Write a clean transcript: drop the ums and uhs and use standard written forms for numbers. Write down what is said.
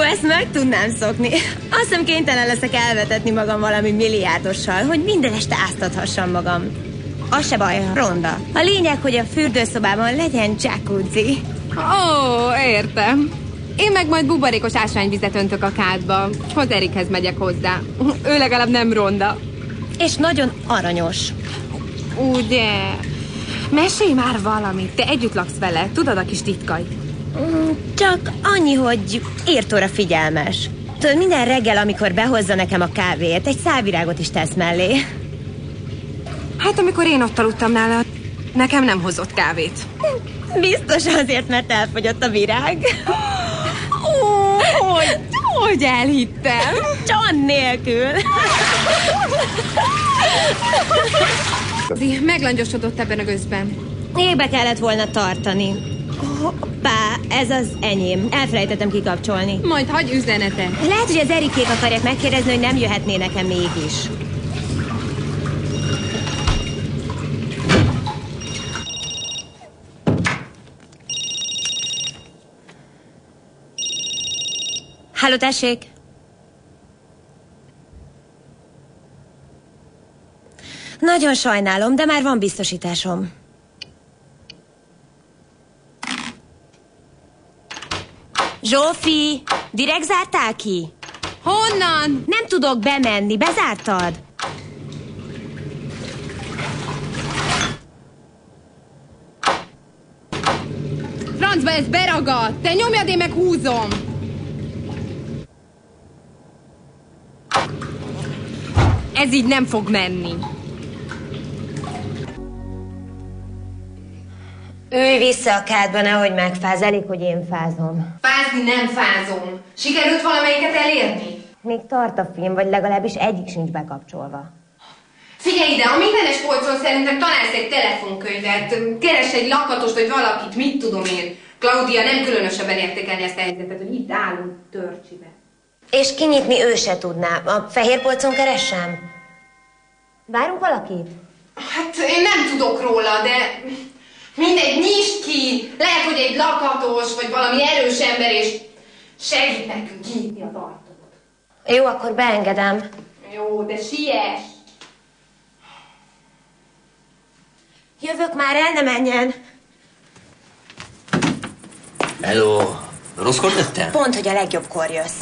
ezt meg tudnám szokni. Azt hiszem kénytelen leszek elvetetni magam valami milliárdossal, hogy minden este áztathassam magam. Az se baj, ronda. A lényeg, hogy a fürdőszobában legyen jacuzzi. Ó, értem. Én meg majd buborékos ásványvizet öntök a kádba. Erikhez megyek hozzá. Ő legalább nem ronda. És nagyon aranyos. Ugye? Mesélj már valamit. Te együtt laksz vele. Tudod a kis titkait? Csak annyi, hogy írtóra figyelmes. Tudod, minden reggel, amikor behozza nekem a kávét, egy szálvirágot is tesz mellé. Hát amikor én ott aludtam nála, nekem nem hozott kávét. Biztos azért, mert elfogyott a virág. Ó, hogy elhittem? Csan nélkül. Meglangyosodott ebben a gőzben. Égbe kellett volna tartani. Hoppá, ez az enyém. Elfelejtettem kikapcsolni. Majd hagyj üzenetet. Lehet, hogy az Erikék akarják megkérdezni, hogy nem jöhetnének-e mégis. Halló, tessék! Nagyon sajnálom, de már van biztosításom. Zsófi, direkt zártál ki? Honnan? Nem tudok bemenni, bezártad? Francba, ez beragad! Te nyomjad, én meg húzom! Ez így nem fog menni. Ülj vissza a kádba, nehogy megfáz, elég, hogy én fázom. Fázni nem fázom. Sikerült valamelyiket elérni? Még tart a film, vagy legalábbis egyik sincs bekapcsolva. Figyelj ide, a mindenes polcon szerintem találsz egy telefonkönyvet, keres egy lakatost, vagy valakit, mit tudom én. Claudia nem különösebben értékelni ezt a helyzetet, hogy itt állunk törcsibe. És kinyitni ő se tudná. A fehér polcon keressem? Várunk valakit? Hát én nem tudok róla, de mindegy, nyisd ki! Lehet, hogy egy lakatos, vagy valami erős ember, és segít nekünk kinyitni az ajtót. Jó, akkor beengedem. Jó, de siess! Jövök már, el ne menjen! Hello! Rosszkor jöttem? Pont, hogy a legjobbkor jössz.